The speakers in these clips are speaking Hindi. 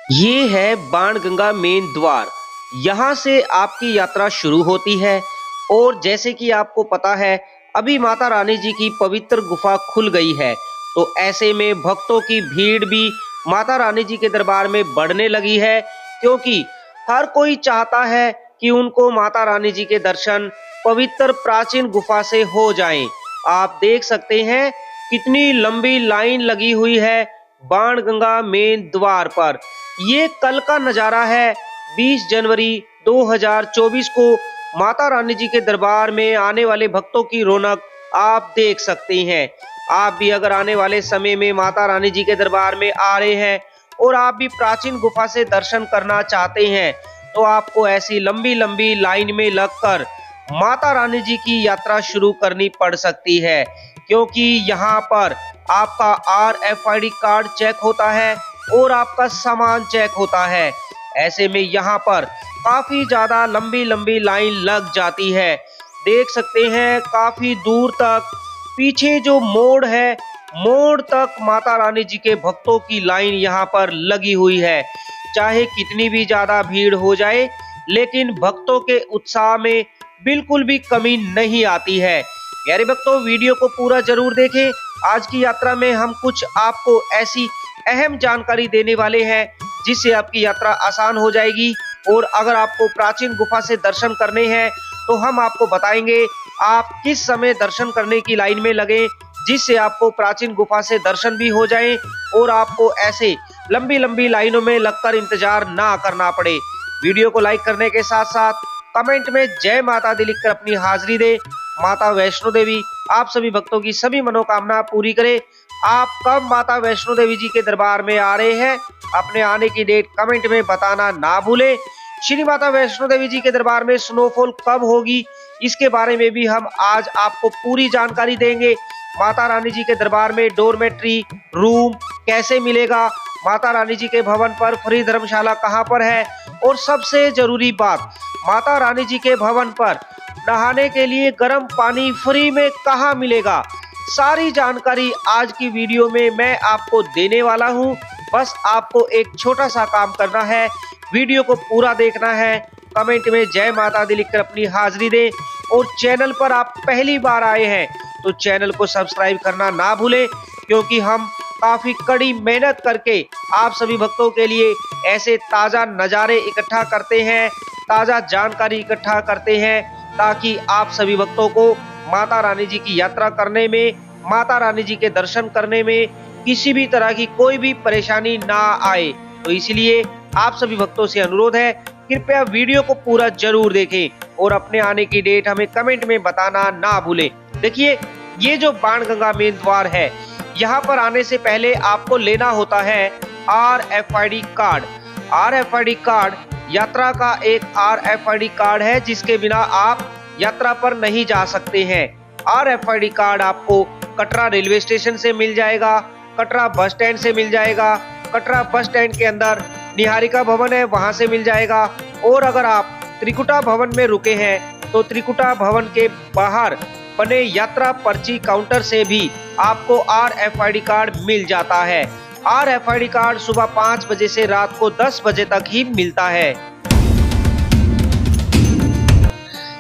ये है बाणगंगा मेन द्वार। यहाँ से आपकी यात्रा शुरू होती है और जैसे कि आपको पता है अभी माता रानी जी की पवित्र गुफा खुल गई है। तो ऐसे में भक्तों की भीड़ भी माता रानी जी के दरबार में बढ़ने लगी है, क्योंकि हर कोई चाहता है कि उनको माता रानी जी के दर्शन पवित्र प्राचीन गुफा से हो जाएं। आप देख सकते हैं कितनी लंबी लाइन लगी हुई है बाणगंगा मेन द्वार पर। ये कल का नजारा है 20 जनवरी 2024 को माता रानी जी के दरबार में आने वाले भक्तों की रौनक आप देख सकते हैं। आप भी अगर आने वाले समय में माता रानी जी के दरबार में आ रहे हैं और आप भी प्राचीन गुफा से दर्शन करना चाहते हैं, तो आपको ऐसी लंबी लंबी लाइन में लगकर माता रानी जी की यात्रा शुरू करनी पड़ सकती है, क्योंकि यहाँ पर आपका RFID कार्ड चेक होता है और आपका सामान चेक होता है। ऐसे में यहाँ पर काफी ज्यादा लंबी लंबी लाइन लग जाती है। देख सकते हैं काफी दूर तक, पीछे जो मोड़ है मोड़ तक माता रानी जी के भक्तों की लाइन यहाँ पर लगी हुई है। चाहे कितनी भी ज्यादा भीड़ हो जाए, लेकिन भक्तों के उत्साह में बिल्कुल भी कमी नहीं आती है। प्यारे भक्तों, वीडियो को पूरा जरूर देखें। आज की यात्रा में हम कुछ आपको ऐसी अहम जानकारी देने वाले हैं जिससे आपकी यात्रा आसान हो जाएगी। और अगर आपको प्राचीन गुफा से दर्शन करने हैं तो हम आपको बताएंगे आप किस समय दर्शन करने की लाइन में लगे, जिससे आपको प्राचीन गुफा से दर्शन भी हो जाए और आपको ऐसे लंबी लंबी लाइनों में लगकर इंतजार ना करना पड़े। वीडियो को लाइक करने के साथ साथ कमेंट में जय माता दी लिखकर अपनी हाजिरी दे। माता वैष्णो देवी आप सभी भक्तों की सभी मनोकामना पूरी करे। आप कब माता वैष्णो देवी जी के दरबार में आ रहे हैं, अपने आने की डेट कमेंट में बताना ना भूलें। श्री माता वैष्णो देवी जी के दरबार में स्नोफॉल कब होगी, इसके बारे में भी हम आज आपको पूरी जानकारी देंगे। माता रानी जी के दरबार में डोरमेट्री रूम कैसे मिलेगा, माता रानी जी के भवन पर फ्री धर्मशाला कहां पर है, और सबसे जरूरी बात, माता रानी जी के भवन पर नहाने के लिए गर्म पानी फ्री में कहां मिलेगा। सारी जानकारी आज की वीडियो में मैं आपको देने वाला हूं। बस आपको एक छोटा सा काम करना है, वीडियो को पूरा देखना है, कमेंट में जय माता दी लिखकर अपनी हाजिरी दें। और चैनल पर आप पहली बार आए हैं तो चैनल को सब्सक्राइब करना ना भूलें, क्योंकि हम काफी कड़ी मेहनत करके आप सभी भक्तों के लिए ऐसे ताजा नज़ारे इकट्ठा करते हैं, ताजा जानकारी इकट्ठा करते हैं, ताकि आप सभी भक्तों को माता रानी जी की यात्रा करने में, माता रानी जी के दर्शन करने में किसी भी तरह की कोई भी परेशानी ना आए। तो इसलिए आप सभी भक्तों से अनुरोध है, कृपया वीडियो को पूरा जरूर देखें और अपने आने की डेट हमें कमेंट में बताना ना भूलें। देखिए, ये जो बाणगंगा मेन द्वार है, यहाँ पर आने से पहले आपको लेना होता है RFID कार्ड। RFID कार्ड यात्रा का एक RFID कार्ड है जिसके बिना आप यात्रा पर नहीं जा सकते हैं। RFID कार्ड आपको कटरा रेलवे स्टेशन से मिल जाएगा, कटरा बस स्टैंड से मिल जाएगा, कटरा बस स्टैंड के अंदर निहारिका भवन है वहां से मिल जाएगा, और अगर आप त्रिकुटा भवन में रुके हैं तो त्रिकुटा भवन के बाहर बने यात्रा पर्ची काउंटर से भी आपको RFID कार्ड मिल जाता है। RFID कार्ड सुबह 5 बजे से रात को 10 बजे तक ही मिलता है।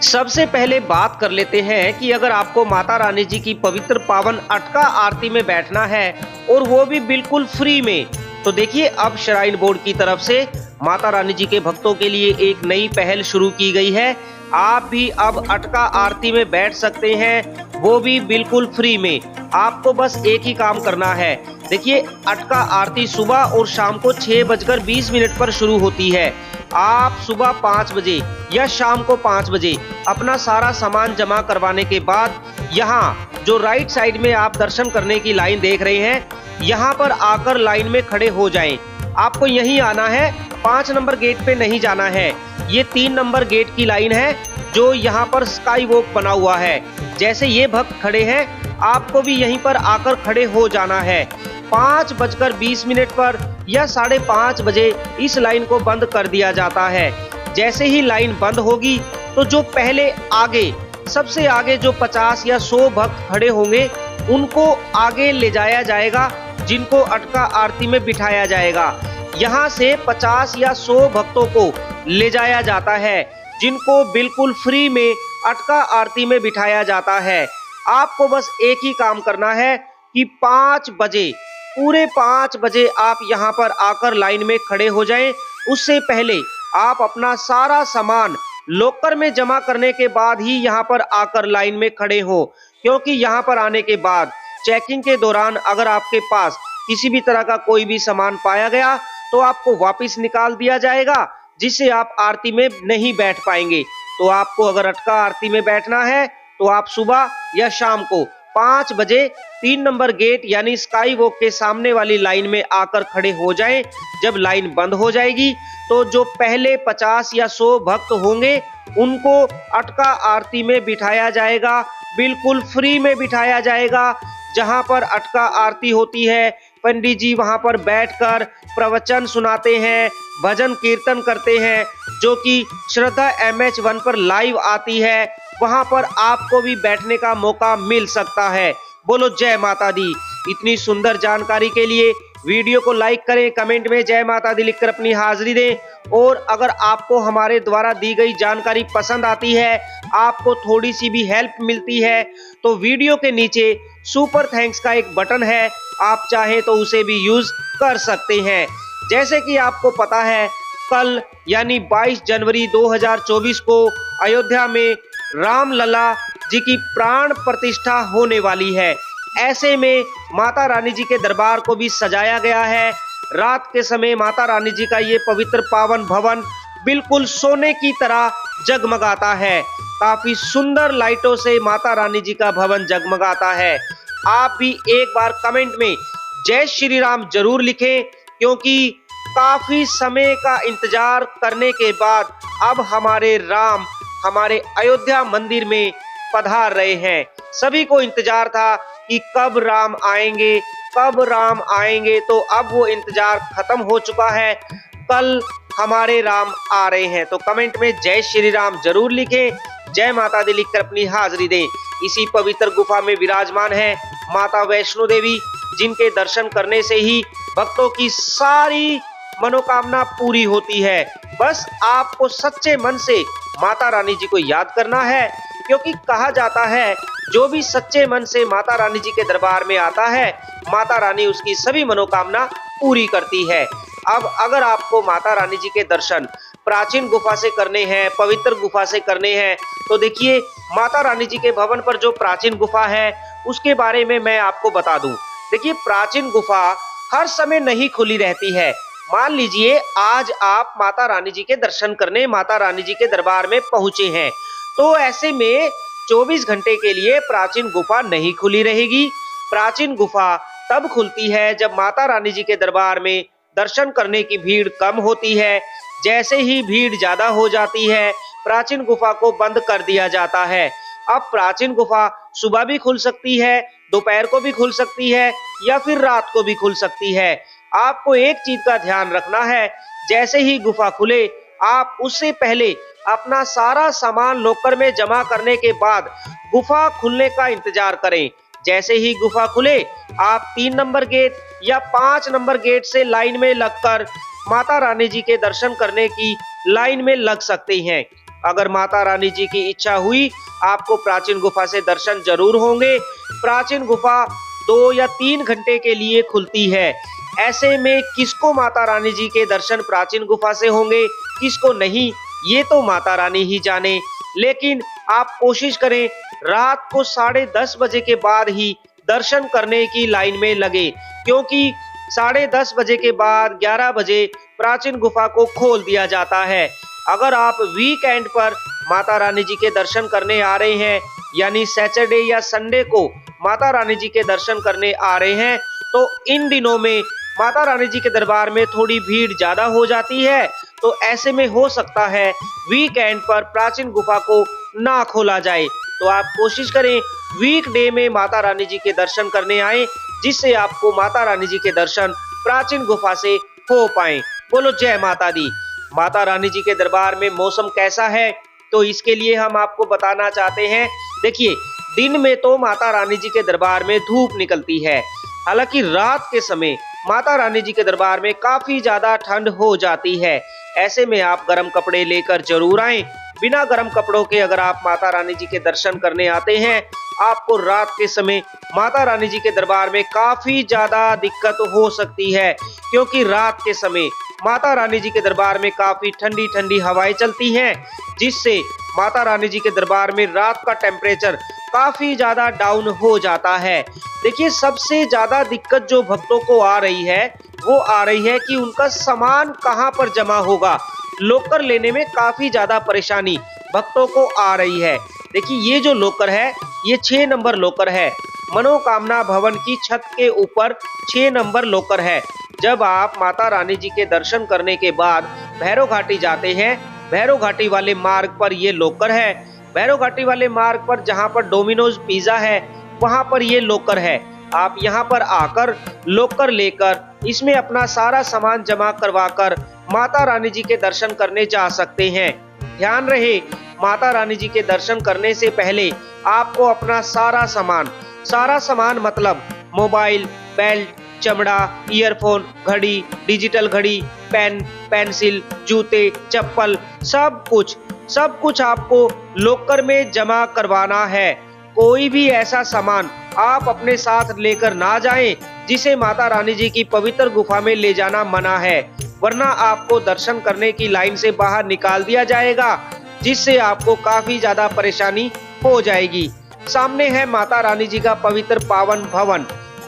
सबसे पहले बात कर लेते हैं कि अगर आपको माता रानी जी की पवित्र पावन अटका आरती में बैठना है और वो भी बिल्कुल फ्री में, तो देखिए अब श्राइन बोर्ड की तरफ से माता रानी जी के भक्तों के लिए एक नई पहल शुरू की गई है। आप भी अब अटका आरती में बैठ सकते हैं, वो भी बिल्कुल फ्री में। आपको बस एक ही काम करना है। देखिए, अटका आरती सुबह और शाम को 6:20 पर शुरू होती है। आप सुबह 5 बजे या शाम को 5 बजे अपना सारा सामान जमा करवाने के बाद यहाँ जो राइट साइड में आप दर्शन करने की लाइन देख रहे हैं, यहाँ पर आकर लाइन में खड़े हो जाएं। आपको यहीं आना है, 5 नंबर गेट पे नहीं जाना है। ये 3 नंबर गेट की लाइन है जो यहाँ पर स्काई वॉक बना हुआ है। जैसे ये भक्त खड़े हैं, आपको भी यहीं पर आकर खड़े हो जाना है। 5:20 पर या 5:30 बजे इस लाइन को बंद कर दिया जाता है। जैसे ही लाइन बंद होगी तो जो पहले आगे, सबसे आगे जो 50 या 100 भक्त खड़े होंगे उनको आगे ले जाया जाएगा, जिनको अटका आरती में बिठाया जाएगा। यहाँ से 50 या 100 भक्तों को ले जाया जाता है, जिनको बिल्कुल फ्री में अटका आरती में बिठाया जाता है। आपको बस एक ही काम करना है कि 5 बजे, पूरे 5 बजे आप यहाँ पर आकर लाइन में खड़े हो जाएं। उससे पहले आप अपना सारा सामान लॉकर में जमा करने के बाद ही यहाँ पर आकर लाइन में खड़े हो, क्योंकि यहाँ पर आने के बाद चेकिंग के दौरान अगर आपके पास किसी भी तरह का कोई भी सामान पाया गया तो आपको वापस निकाल दिया जाएगा, जिससे आप आरती में नहीं बैठ पाएंगे। तो आपको अगर अटका आरती में बैठना है तो आप सुबह या शाम को 5 बजे 3 नंबर गेट यानी स्काई वॉक के सामने वाली लाइन में आकर खड़े हो जाएं। जब लाइन बंद हो जाएगी तो जो पहले 50 या 100 भक्त होंगे उनको अटका आरती में बिठाया जाएगा, बिल्कुल फ्री में बिठाया जाएगा। जहां पर अटका आरती होती है, पंडित जी वहां पर बैठकर प्रवचन सुनाते हैं, भजन कीर्तन करते हैं, जो कि श्रद्धा MH1 पर लाइव आती है। वहां पर आपको भी बैठने का मौका मिल सकता है। बोलो जय माता दी। इतनी सुंदर जानकारी के लिए वीडियो को लाइक करें, कमेंट में जय माता दी लिखकर अपनी हाजिरी दें। और अगर आपको हमारे द्वारा दी गई जानकारी पसंद आती है, आपको थोड़ी सी भी हेल्प मिलती है, तो वीडियो के नीचे सुपर थैंक्स का एक बटन है, आप चाहे तो उसे भी यूज कर सकते हैं। जैसे कि आपको पता है, कल यानी 22 जनवरी 2024 को अयोध्या में रामलला जी की प्राण प्रतिष्ठा होने वाली है। ऐसे में माता रानी जी के दरबार को भी सजाया गया है। रात के समय माता रानी जी का ये पवित्र पावन भवन बिल्कुल सोने की तरह जगमगाता है। काफी सुंदर लाइटों से माता रानी जी का भवन जगमगाता है। आप भी एक बार कमेंट में जय श्री राम जरूर लिखें, क्योंकि काफी समय का इंतजार करने के बाद अब हमारे राम हमारे अयोध्या मंदिर में पधार रहे हैं। सभी को इंतजार था कि कब राम आएंगे, कब राम आएंगे, तो अब वो इंतजार खत्म हो चुका है। कल हमारे राम आ रहे हैं। तो कमेंट में जय श्री राम जरूर लिखें, जय माता दी लिखकर अपनी हाजिरी दें। इसी पवित्र गुफा में विराजमान है माता वैष्णो देवी, जिनके दर्शन करने से ही भक्तों की सारी मनोकामना पूरी होती है। बस आपको सच्चे मन से माता रानी जी को याद करना है, क्योंकि कहा जाता है जो भी सच्चे मन से माता रानी जी के दरबार में आता है, माता रानी उसकी सभी मनोकामना पूरी करती है। अब अगर आपको माता रानी जी के दर्शन प्राचीन गुफा से करने हैं, पवित्र गुफा से करने हैं, तो देखिए माता रानी जी के भवन पर जो प्राचीन गुफा है उसके बारे में मैं आपको बता दूं। देखिए, प्राचीन गुफा हर समय नहीं खुली रहती है। मान लीजिए आज आप माता रानी जी के दर्शन करने माता रानी जी के दरबार में पहुंचे हैं, तो ऐसे में 24 घंटे के लिए प्राचीन गुफा नहीं खुली रहेगी। प्राचीन गुफा तब खुलती है जब माता रानी जी के दरबार में दर्शन करने की भीड़ कम होती है। जैसे ही भीड़ ज्यादा हो जाती है, प्राचीन गुफा को बंद कर दिया जाता है। अब प्राचीन गुफा सुबह भी खुल सकती है, दोपहर को भी खुल सकती है, या फिर रात को भी खुल सकती है। आपको एक चीज का ध्यान रखना है, जैसे ही गुफा खुले आप उससे पहले अपना सारा सामान लॉकर में जमा करने के बाद गुफा खुलने का इंतजार करें। जैसे ही गुफा खुले आप 3 नंबर गेट या 5 नंबर गेट से लाइन में लगकर माता रानी जी के दर्शन करने की लाइन में लग सकते हैं। अगर माता रानी जी की इच्छा हुई, आपको प्राचीन गुफा से दर्शन जरूर होंगे। प्राचीन गुफा 2 या 3 घंटे के लिए खुलती है। ऐसे में किसको माता रानी जी के दर्शन प्राचीन गुफा से होंगे, किसको नहीं, ये तो माता रानी ही जाने। लेकिन आप कोशिश करें रात को 10:30 बजे के बाद ही दर्शन करने की लाइन में लगे, क्योंकि 10:30 बजे के बाद 11 बजे प्राचीन गुफा को खोल दिया जाता है। अगर आप वीकेंड पर माता रानी जी के दर्शन करने आ रहे हैं, यानी सैटरडे या संडे को माता रानी जी के दर्शन करने आ रहे हैं, तो इन दिनों में माता रानी जी के दरबार में थोड़ी भीड़ ज्यादा हो जाती है। तो ऐसे में हो सकता है वीकेंड पर प्राचीन गुफा को ना खोला जाए। तो आप कोशिश करें वीकडे में माता रानी जी के दर्शन करने आए, जिससे आपको माता रानी जी के दर्शन प्राचीन गुफा से हो पाए। बोलो जय माता दी। माता रानी जी के दरबार में मौसम कैसा है, तो इसके लिए हम आपको बताना चाहते हैं। देखिए, दिन में तो माता रानी जी के दरबार में धूप निकलती है, हालांकि रात के समय माता रानी जी के दरबार में काफी ज्यादा ठंड हो जाती है। ऐसे में आप गर्म कपड़े लेकर जरूर आएं। बिना गर्म कपड़ों के अगर आप माता रानी जी के दर्शन करने आते हैं, आपको रात के समय माता रानी जी के दरबार में काफी ज्यादा दिक्कत हो सकती है, क्योंकि रात के समय माता रानी जी के दरबार में काफी ठंडी ठंडी हवाएं चलती हैं, जिससे माता रानी जी के दरबार में रात का टेम्परेचर काफी ज्यादा डाउन हो जाता है। देखिए, सबसे ज्यादा दिक्कत जो भक्तों को आ रही है वो आ रही है कि उनका सामान कहां पर जमा होगा। लॉकर लेने में काफी ज्यादा परेशानी भक्तों को आ रही है। देखिए, ये जो लॉकर है ये 6 नंबर लॉकर है। मनोकामना भवन की छत के ऊपर 6 नंबर लॉकर है। जब आप माता रानी जी के दर्शन करने के बाद भैरव घाटी जाते हैं, भैरव घाटी वाले मार्ग पर ये लॉकर है। भैरव घाटी वाले मार्ग पर जहां पर डोमिनोज पिज्जा है, वहां पर ये लॉकर है। आप यहां पर आकर लॉकर लेकर इसमें अपना सारा सामान जमा करवाकर माता रानी जी के दर्शन करने जा सकते हैं। ध्यान रहे, माता रानी जी के दर्शन करने से पहले आपको अपना सारा सामान मतलब मोबाइल, बेल्ट, चमड़ा, ईयरफोन, घड़ी, डिजिटल घड़ी, पेन, पेंसिल, जूते, चप्पल, सब कुछ आपको लॉकर में जमा करवाना है। कोई भी ऐसा सामान आप अपने साथ लेकर ना जाएं जिसे माता रानी जी की पवित्र गुफा में ले जाना मना है, वरना आपको दर्शन करने की लाइन से बाहर निकाल दिया जाएगा, जिससे आपको काफी ज्यादा परेशानी हो जाएगी। सामने है माता रानी जी का पवित्र पावन भवन।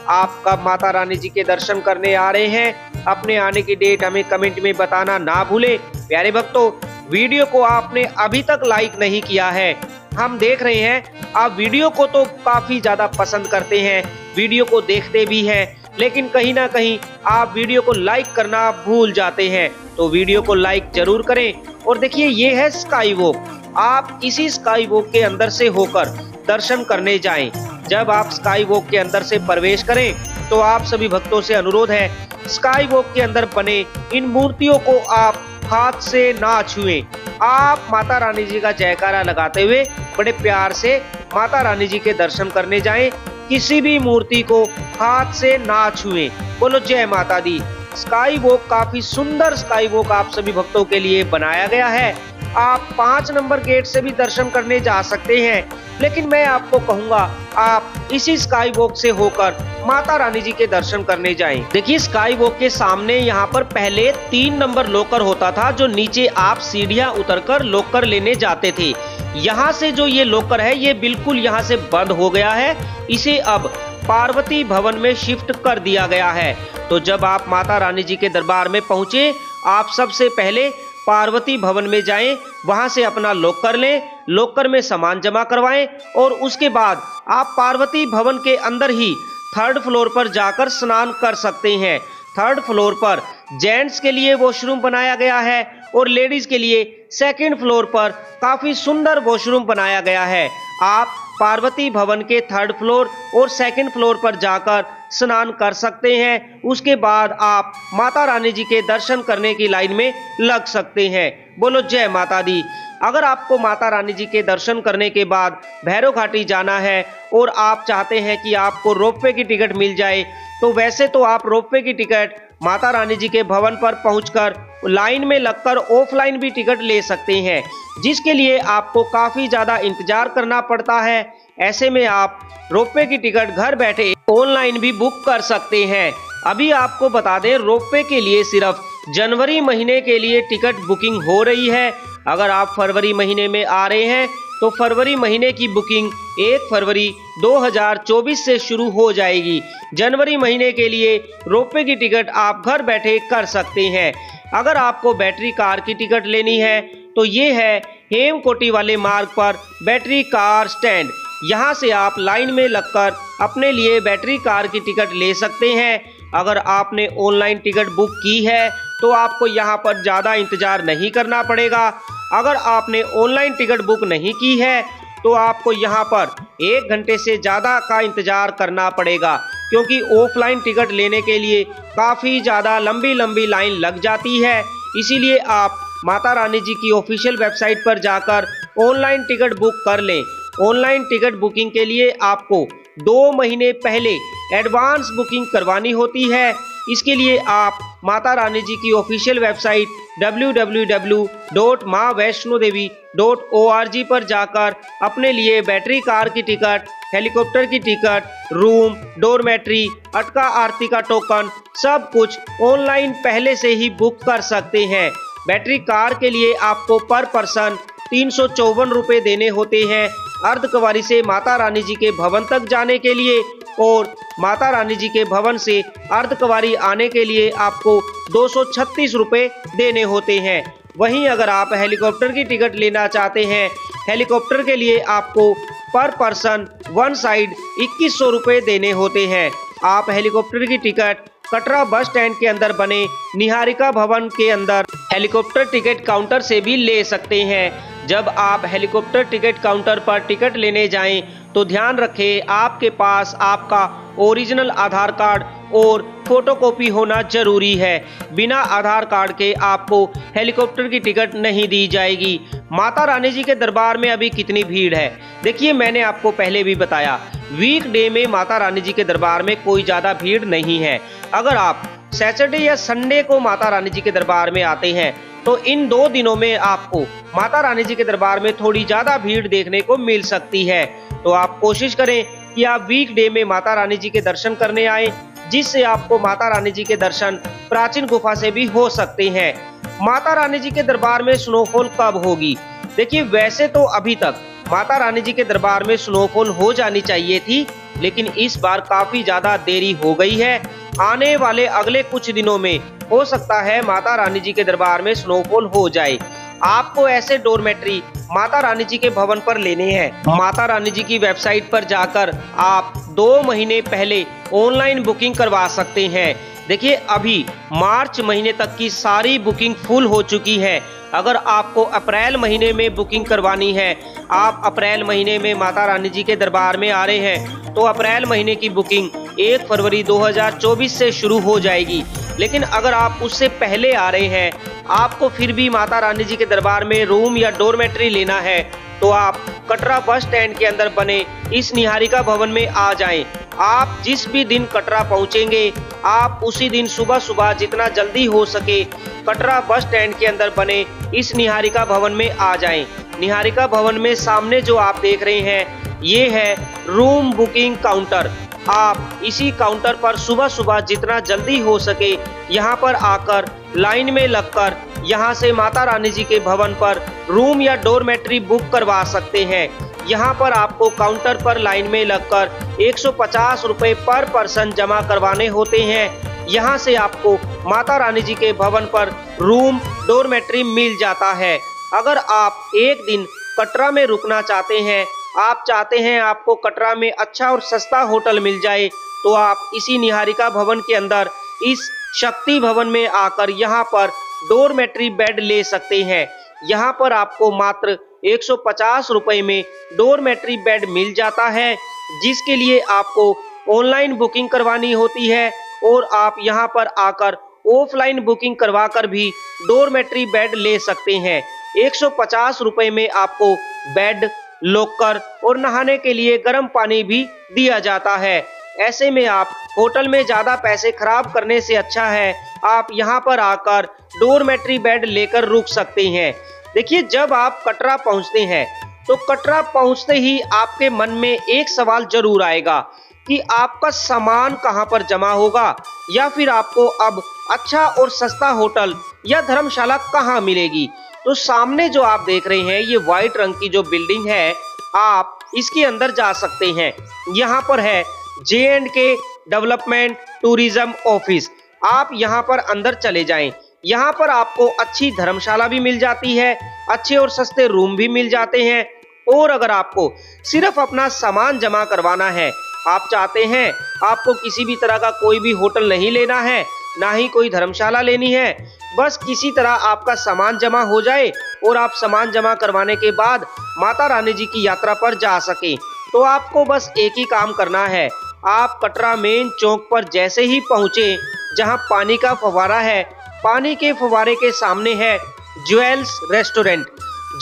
आप कब माता रानी जी के दर्शन करने आ रहे हैं, अपने आने की डेट हमें कमेंट में बताना ना भूले। प्यारे भक्तों, वीडियो को आपने अभी तक लाइक नहीं किया है, हम देख रहे हैं आप वीडियो को तो काफी ज्यादा पसंद करते हैं, वीडियो को देखते भी हैं, लेकिन कहीं ना कहीं आप वीडियो को लाइक करना भूल जाते हैं। तो वीडियो को लाइक जरूर करें। और देखिए, ये है स्काई वॉक। आप इसी स्काई वॉक के अंदर से होकर दर्शन करने जाएं। जब आप स्काई वॉक के अंदर से प्रवेश करें तो आप सभी भक्तों से अनुरोध है, स्काई वॉक के अंदर बने इन मूर्तियों को आप हाथ से ना छुएं। आप माता रानी जी का जयकारा लगाते हुए बड़े प्यार से माता रानी जी के दर्शन करने जाएं। किसी भी मूर्ति को हाथ से ना छुएं। बोलो जय माता दी। स्काई वॉक काफी सुंदर स्काई वॉक आप सभी भक्तों के लिए बनाया गया है। आप 5 नंबर गेट से भी दर्शन करने जा सकते हैं, लेकिन मैं आपको कहूंगा आप इसी स्काई वॉक से होकर माता रानी जी के दर्शन करने जाएं। देखिए, स्काई वॉक के सामने यहाँ पर पहले 3 नंबर लॉकर होता था, जो नीचे आप सीढ़ियां उतरकर लॉकर लेने जाते थे। यहाँ से जो ये लॉकर है ये बिल्कुल यहाँ से बंद हो गया है। इसे अब पार्वती भवन में शिफ्ट कर दिया गया है। तो जब आप माता रानी जी के दरबार में पहुंचे, आप सबसे पहले पार्वती भवन में जाएं, वहां से अपना लॉकर लें, लॉकर में सामान जमा करवाएं और उसके बाद आप पार्वती भवन के अंदर ही 3rd फ्लोर पर जाकर स्नान कर सकते हैं। 3rd फ्लोर पर जेंट्स के लिए वॉशरूम बनाया गया है और लेडीज के लिए 2nd फ्लोर पर काफी सुंदर वॉशरूम बनाया गया है। आप पार्वती भवन के 3rd फ्लोर और 2nd फ्लोर पर जाकर स्नान कर सकते हैं। उसके बाद आप माता रानी जी के दर्शन करने की लाइन में लग सकते हैं। बोलो जय माता दी। अगर आपको माता रानी जी के दर्शन करने के बाद भैरव घाटी जाना है और आप चाहते हैं कि आपको रोपवे की टिकट मिल जाए, तो वैसे तो आप रोपवे की टिकट माता रानी जी के भवन पर पहुंचकर लाइन में लगकर ऑफलाइन भी टिकट ले सकते हैं, जिसके लिए आपको काफी ज्यादा इंतजार करना पड़ता है। ऐसे में आप रोपवे की टिकट घर बैठे ऑनलाइन भी बुक कर सकते हैं। अभी आपको बता दें, रोपवे के लिए सिर्फ जनवरी महीने के लिए टिकट बुकिंग हो रही है। अगर आप फरवरी महीने में आ रहे हैं तो फरवरी महीने की बुकिंग 1 फरवरी 2024 से शुरू हो जाएगी। जनवरी महीने के लिए रोपवे की टिकट आप घर बैठे कर सकते हैं। अगर आपको बैटरी कार की टिकट लेनी है तो ये है हेमकोटी वाले मार्ग पर बैटरी कार स्टैंड। यहाँ से आप लाइन में लगकर अपने लिए बैटरी कार की टिकट ले सकते हैं। अगर आपने ऑनलाइन टिकट बुक की है तो आपको यहाँ पर ज़्यादा इंतज़ार नहीं करना पड़ेगा। अगर आपने ऑनलाइन टिकट बुक नहीं की है तो आपको यहाँ पर 1 घंटे से ज़्यादा का इंतज़ार करना पड़ेगा, क्योंकि ऑफलाइन टिकट लेने के लिए काफ़ी ज़्यादा लंबी लाइन लग जाती है। इसीलिए आप माता रानी जी की ऑफिशियल वेबसाइट पर जाकर ऑनलाइन टिकट बुक कर लें। ऑनलाइन टिकट बुकिंग के लिए आपको 2 महीने पहले एडवांस बुकिंग करवानी होती है। इसके लिए आप माता रानी जी की ऑफिशियल वेबसाइट www.maavaishnodevi.org पर जाकर अपने लिए बैटरी कार की टिकट, हेलीकॉप्टर की टिकट, रूम, डोरमेट्री, अटका आरती का टोकन सब कुछ ऑनलाइन पहले से ही बुक कर सकते हैं। बैटरी कार के लिए आपको पर पर्सन 354 रुपये देने होते हैं अर्धकुंवारी से माता रानी जी के भवन तक जाने के लिए, और माता रानी जी के भवन से अर्धकुंवारी आने के लिए आपको 236 रुपये देने होते हैं। वहीं अगर आप हेलीकॉप्टर की टिकट लेना चाहते हैं, हेलीकॉप्टर के लिए आपको पर पर्सन वन साइड 2100 रुपये देने होते हैं। आप हेलीकॉप्टर की टिकट कटरा बस स्टैंड के अंदर बने निहारिका भवन के अंदर हेलीकॉप्टर टिकट काउंटर से भी ले सकते हैं। जब आप हेलीकॉप्टर टिकट काउंटर पर टिकट लेने जाएं तो ध्यान रखें आपके पास आपका ओरिजिनल आधार कार्ड और फोटोकॉपी होना जरूरी है। बिना आधार कार्ड के आपको हेलीकॉप्टर की टिकट नहीं दी जाएगी। माता रानी जी के दरबार में अभी कितनी भीड़ है देखिए, मैंने आपको पहले भी बताया वीकडे में माता रानी जी के दरबार में कोई ज़्यादा भीड़ नहीं है। अगर आप सैटरडे या संडे को माता रानी जी के दरबार में आते हैं तो इन 2 दिनों में आपको माता रानी जी के दरबार में थोड़ी ज़्यादा भीड़ देखने को मिल सकती है। तो आप कोशिश करें कि आप वीकडे में माता रानी जी के दर्शन करने आए, जिससे आपको माता रानी जी के दर्शन प्राचीन गुफा से भी हो सकते हैं। माता रानी जी के दरबार में स्नोफॉल कब होगी? देखिए, वैसे तो अभी तक माता रानी जी के दरबार में स्नोफॉल हो जानी चाहिए थी, लेकिन इस बार काफी ज्यादा देरी हो गई है। आने वाले अगले कुछ दिनों में हो सकता है माता रानी जी के दरबार में स्नोफॉल हो जाए। आपको ऐसे डोरमेट्री माता रानी जी के भवन पर लेने हैं। माता रानी जी की वेबसाइट पर जाकर आप 2 महीने पहले ऑनलाइन बुकिंग करवा सकते हैं। देखिए, अभी मार्च महीने तक की सारी बुकिंग फुल हो चुकी है। अगर आपको अप्रैल महीने में बुकिंग करवानी है, आप अप्रैल महीने में माता रानी जी के दरबार में आ रहे हैं, तो अप्रैल महीने की बुकिंग 1 फरवरी 2024 से शुरू हो जाएगी। लेकिन अगर आप उससे पहले आ रहे हैं, आपको फिर भी माता रानी जी के दरबार में रूम या डोरमेट्री लेना है, तो आप कटरा बस स्टैंड के अंदर बने इस निहारिका भवन में आ जाएं। आप जिस भी दिन कटरा पहुंचेंगे, आप उसी दिन सुबह सुबह जितना जल्दी हो सके कटरा बस स्टैंड के अंदर बने इस निहारिका भवन में आ जाएं। निहारिका भवन में सामने जो आप देख रहे हैं, ये है रूम बुकिंग काउंटर। आप इसी काउंटर पर सुबह सुबह जितना जल्दी हो सके यहाँ पर आकर लाइन में लगकर यहाँ से माता रानी जी के भवन पर रूम या डोरमेट्री बुक करवा सकते हैं। यहाँ पर आपको काउंटर पर लाइन में लगकर 150 रुपये पर पर्सन जमा करवाने होते हैं। यहाँ से आपको माता रानी जी के भवन पर रूम डोरमेट्री मिल जाता है। अगर आप एक दिन कटरा में रुकना चाहते हैं, आप चाहते हैं आपको कटरा में अच्छा और सस्ता होटल मिल जाए, तो आप इसी निहारिका भवन के अंदर इस शक्ति भवन में आकर यहाँ पर डोरमेट्री बेड ले सकते हैं। यहाँ पर आपको मात्र 150 रुपये में डोरमेट्री बेड मिल जाता है, जिसके लिए आपको ऑनलाइन बुकिंग करवानी होती है, और आप यहाँ पर आकर ऑफलाइन बुकिंग करवाकर भी डोरमेट्री बेड ले सकते हैं। 150 रुपये में आपको बेड, लॉकर और नहाने के लिए गर्म पानी भी दिया जाता है। ऐसे में आप होटल में ज़्यादा पैसे खराब करने से अच्छा है आप यहाँ पर आकर डोरमेट्री बेड लेकर रुक सकते हैं। देखिए, जब आप कटरा पहुँचते हैं तो कटरा पहुँचते ही आपके मन में एक सवाल जरूर आएगा कि आपका सामान कहाँ पर जमा होगा, या फिर आपको अब अच्छा और सस्ता होटल या धर्मशाला कहाँ मिलेगी। तो सामने जो आप देख रहे हैं, ये व्हाइट रंग की जो बिल्डिंग है, आप इसके अंदर जा सकते हैं। यहाँ पर है J&K डेवलपमेंट टूरिज्म ऑफिस। आप यहाँ पर अंदर चले जाएं। यहाँ पर आपको अच्छी धर्मशाला भी मिल जाती है, अच्छे और सस्ते रूम भी मिल जाते हैं। और अगर आपको सिर्फ अपना सामान जमा करवाना है, आप चाहते हैं आपको किसी भी तरह का कोई भी होटल नहीं लेना है, ना ही कोई धर्मशाला लेनी है, बस किसी तरह आपका सामान जमा हो जाए और आप सामान जमा करवाने के बाद माता रानी जी की यात्रा पर जा सकें, तो आपको बस एक ही काम करना है। आप कटरा मेन चौक पर जैसे ही पहुँचे, जहाँ पानी का फव्वारा है, पानी के फव्वारे के सामने है ज्वेल्स रेस्टोरेंट।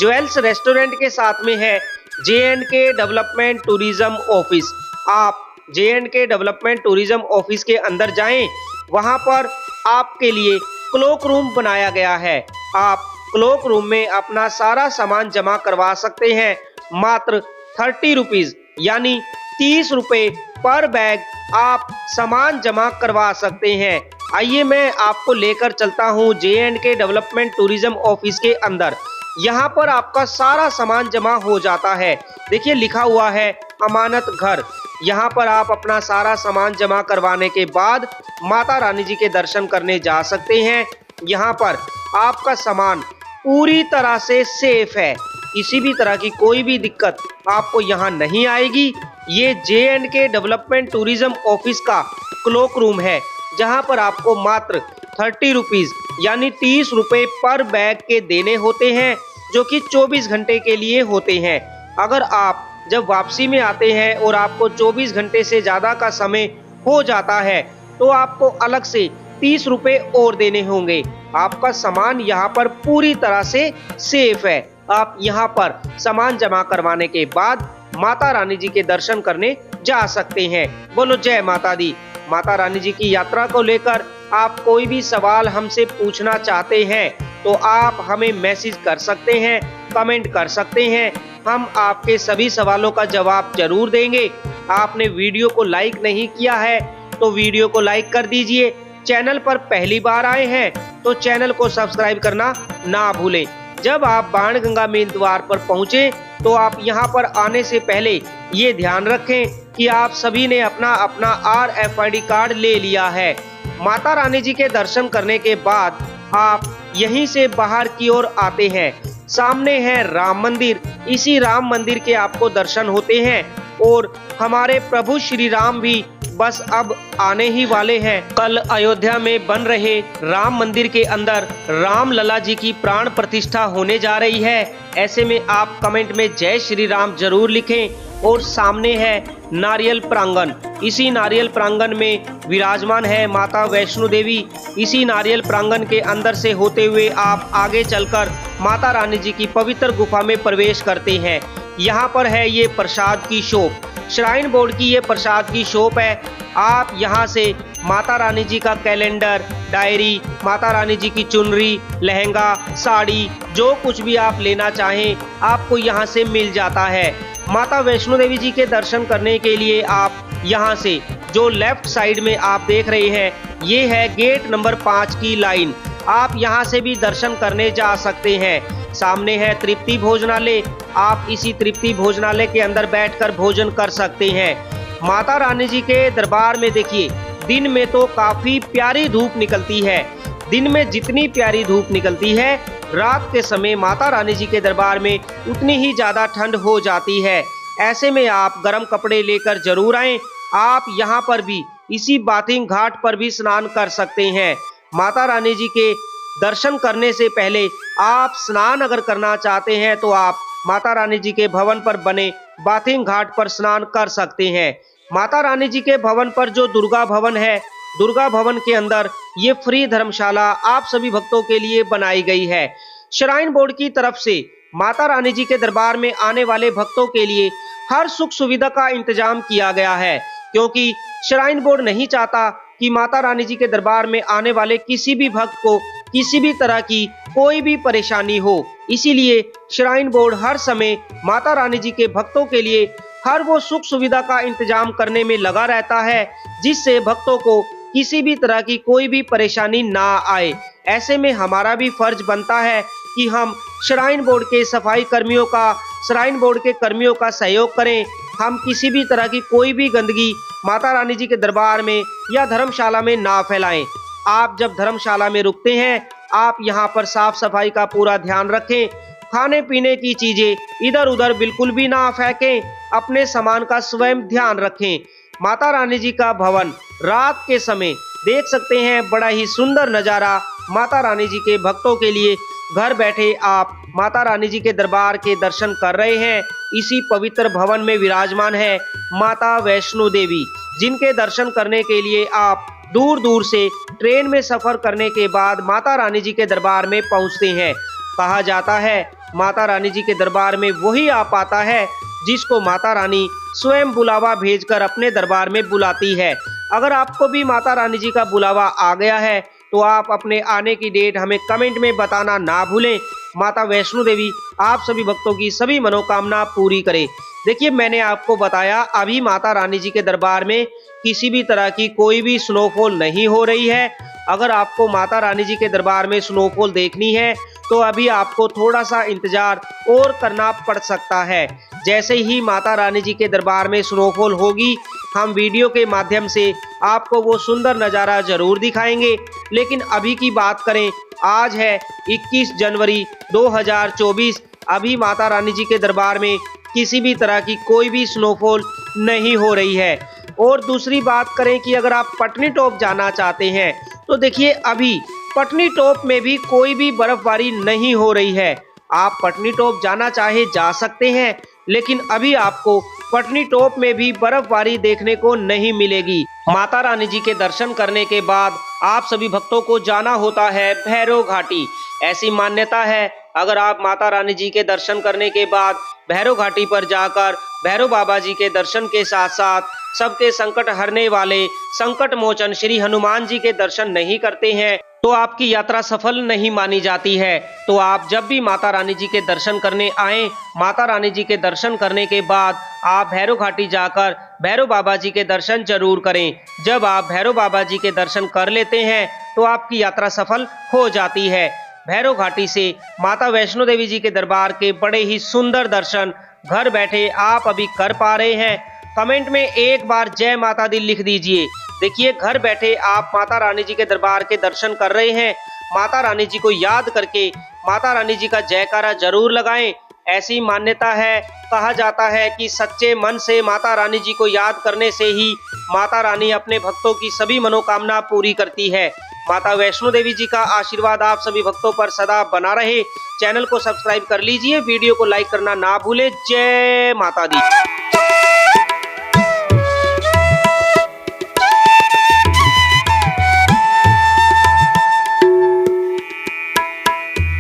ज्वेल्स रेस्टोरेंट के साथ में है J&K डेवलपमेंट टूरिज्म ऑफिस। आप J&K डेवलपमेंट टूरिज्म ऑफिस के अंदर जाएं। वहां पर आपके लिए क्लोक रूम बनाया गया है। आप क्लोक रूम में अपना सारा सामान जमा करवा सकते हैं। मात्र 30 रुपीज यानी 30 रुपए पर बैग आप सामान जमा करवा सकते हैं। आइए मैं आपको लेकर चलता हूं J&K डेवलपमेंट टूरिज्म ऑफिस के अंदर। यहाँ पर आपका सारा सामान जमा हो जाता है। देखिए लिखा हुआ है अमानत घर। यहाँ पर आप अपना सारा सामान जमा करवाने के बाद माता रानी जी के दर्शन करने जा सकते हैं। यहाँ पर आपका सामान पूरी तरह से सेफ है। किसी भी तरह की कोई भी दिक्कत आपको यहाँ नहीं आएगी। ये J&K डेवलपमेंट टूरिज्म ऑफिस का क्लोक रूम है, जहाँ पर आपको मात्र 30 रुपीज यानी 30 रुपए पर बैग के देने होते हैं, जो कि 24 घंटे के लिए होते हैं। अगर आप जब वापसी में आते हैं और आपको 24 घंटे से ज़्यादा का समय हो जाता है तो आपको अलग से 30 रुपए और देने होंगे। आपका सामान यहाँ पर पूरी तरह से सेफ है। आप यहाँ पर सामान जमा करवाने के बाद माता रानी जी के दर्शन करने जा सकते हैं। बोलो जय माता दी। माता रानी जी की यात्रा को लेकर आप कोई भी सवाल हमसे पूछना चाहते हैं तो आप हमें मैसेज कर सकते हैं, कमेंट कर सकते हैं। हम आपके सभी सवालों का जवाब जरूर देंगे। आपने वीडियो को लाइक नहीं किया है तो वीडियो को लाइक कर दीजिए। चैनल पर पहली बार आए हैं तो चैनल को सब्सक्राइब करना ना भूलें। जब आप बाणगंगा मेन द्वार पर पहुंचे तो आप यहां पर आने से पहले ये ध्यान रखें कि आप सभी ने अपना अपना RFID कार्ड ले लिया है। माता रानी जी के दर्शन करने के बाद आप यहीं से बाहर की ओर आते हैं। सामने है राम मंदिर। इसी राम मंदिर के आपको दर्शन होते हैं और हमारे प्रभु श्री राम भी बस अब आने ही वाले हैं। कल अयोध्या में बन रहे राम मंदिर के अंदर राम लला जी की प्राण प्रतिष्ठा होने जा रही है। ऐसे में आप कमेंट में जय श्री राम जरूर लिखें। और सामने है नारियल प्रांगण। इसी नारियल प्रांगण में विराजमान है माता वैष्णो देवी। इसी नारियल प्रांगण के अंदर से होते हुए आप आगे चलकर माता रानी जी की पवित्र गुफा में प्रवेश करते हैं। यहाँ पर है ये प्रसाद की शॉप। श्राइन बोर्ड की ये प्रसाद की शॉप है। आप यहाँ से माता रानी जी का कैलेंडर, डायरी, माता रानी जी की चुनरी, लहंगा, साड़ी, जो कुछ भी आप लेना चाहें आपको यहाँ से मिल जाता है। माता वैष्णो देवी जी के दर्शन करने के लिए आप यहाँ से जो लेफ्ट साइड में आप देख रहे हैं ये है गेट नंबर 5 की लाइन। आप यहाँ से भी दर्शन करने जा सकते हैं। सामने है तृप्ति भोजनालय। आप इसी तृप्ति भोजनालय के अंदर बैठकर भोजन कर सकते हैं। माता रानी जी के दरबार में देखिए दिन में तो काफी प्यारी धूप निकलती है। दिन में जितनी प्यारी धूप निकलती है रात के समय माता रानी जी के दरबार में उतनी ही ज्यादा ठंड हो जाती है। ऐसे में आप गर्म कपड़े लेकर जरूर आएं। आप यहाँ पर भी इसी बाथिंग घाट पर भी स्नान कर सकते हैं। माता रानी जी के दर्शन करने से पहले आप स्नान अगर करना चाहते हैं तो आप माता रानी जी के भवन पर बने बाथिंग घाट पर स्नान कर सकते हैं। माता रानी जी के भवन पर जो दुर्गा भवन है, दुर्गा भवन के अंदर ये फ्री धर्मशाला आप सभी भक्तों के लिए बनाई गई है। श्राइन बोर्ड की तरफ से माता रानी जी के दरबार में आने वाले भक्तों के लिए हर सुख सुविधा का इंतजाम किया गया है, क्योंकि श्राइन बोर्ड नहीं चाहता कि माता रानी जी के दरबार में आने वाले किसी भी भक्त को किसी भी तरह की कोई भी परेशानी हो। इसीलिए श्राइन बोर्ड हर समय माता रानी जी के भक्तों के लिए हर वो सुख सुविधा का इंतजाम करने में लगा रहता है जिससे भक्तों को किसी भी तरह की कोई भी परेशानी ना आए। ऐसे में हमारा भी फर्ज बनता है कि हम श्राइन बोर्ड के सफाई कर्मियों का, श्राइन बोर्ड के कर्मियों का सहयोग करें। हम किसी भी तरह की कोई भी गंदगी माता रानी जी के दरबार में या धर्मशाला में ना फैलाएं। आप जब धर्मशाला में रुकते हैं आप यहाँ पर साफ सफाई का पूरा ध्यान रखें। खाने पीने की चीजें इधर उधर बिल्कुल भी ना फेंकें। अपने सामान का स्वयं ध्यान रखें। माता रानी जी का भवन रात के समय देख सकते हैं, बड़ा ही सुंदर नज़ारा माता रानी जी के भक्तों के लिए घर बैठे आप माता रानी जी के दरबार के दर्शन कर रहे हैं। इसी पवित्र भवन में विराजमान है माता वैष्णो देवी, जिनके दर्शन करने के लिए आप दूर दूर से ट्रेन में सफर करने के बाद माता रानी जी के दरबार में पहुंचते हैं। कहा जाता है माता रानी जी के दरबार में वही आ पाता है जिसको माता रानी स्वयं बुलावा भेजकर अपने दरबार में बुलाती है। अगर आपको भी माता रानी जी का बुलावा आ गया है तो आप अपने आने की डेट हमें कमेंट में बताना ना भूलें। माता वैष्णो देवी आप सभी भक्तों की सभी मनोकामना पूरी करे। देखिए, मैंने आपको बताया अभी माता रानी जी के दरबार में किसी भी तरह की कोई भी स्नोफॉल नहीं हो रही है। अगर आपको माता रानी जी के दरबार में स्नोफॉल देखनी है तो अभी आपको थोड़ा सा इंतजार और करना पड़ सकता है। जैसे ही माता रानी जी के दरबार में स्नोफॉल होगी, हम वीडियो के माध्यम से आपको वो सुंदर नज़ारा जरूर दिखाएंगे। लेकिन अभी की बात करें, आज है 21 जनवरी 2024। अभी माता रानी जी के दरबार में किसी भी तरह की कोई भी स्नोफॉल नहीं हो रही है। और दूसरी बात करें कि अगर आप पटनी टॉप जाना चाहते हैं तो देखिए, अभी पटनी टॉप में भी कोई भी बर्फबारी नहीं हो रही है। आप पटनी टॉप जाना चाहे जा सकते हैं, लेकिन अभी आपको पटनी टॉप में भी बर्फबारी देखने को नहीं मिलेगी। माता रानी जी के दर्शन करने के बाद आप सभी भक्तों को जाना होता है भैरव घाटी। ऐसी मान्यता है, अगर आप माता रानी जी के दर्शन करने के बाद भैरव घाटी पर जाकर भैरव बाबा जी के दर्शन के साथ साथ सबके संकट हरने वाले संकट मोचन श्री हनुमान जी के दर्शन नहीं करते हैं तो आपकी यात्रा सफल नहीं मानी जाती है। तो आप जब भी माता रानी जी के दर्शन करने आए, माता रानी जी के दर्शन करने के बाद आप भैरव घाटी जाकर भैरव बाबा जी के दर्शन जरूर करें। जब आप भैरव बाबा जी के दर्शन कर लेते हैं तो आपकी यात्रा सफल हो जाती है। भैरव घाटी से माता वैष्णो देवी जी के दरबार के बड़े ही सुंदर दर्शन घर बैठे आप अभी कर पा रहे हैं। कमेंट में एक बार जय माता दी लिख दीजिए। देखिए, घर बैठे आप माता रानी जी के दरबार के दर्शन कर रहे हैं। माता रानी जी को याद करके माता रानी जी का जयकारा जरूर लगाएं। ऐसी मान्यता है, कहा जाता है कि सच्चे मन से माता रानी जी को याद करने से ही माता रानी अपने भक्तों की सभी मनोकामना पूरी करती है। माता वैष्णो देवी जी का आशीर्वाद आप सभी भक्तों पर सदा बना रहे। चैनल को सब्सक्राइब कर लीजिए, वीडियो को लाइक करना ना भूलें। जय माता दी।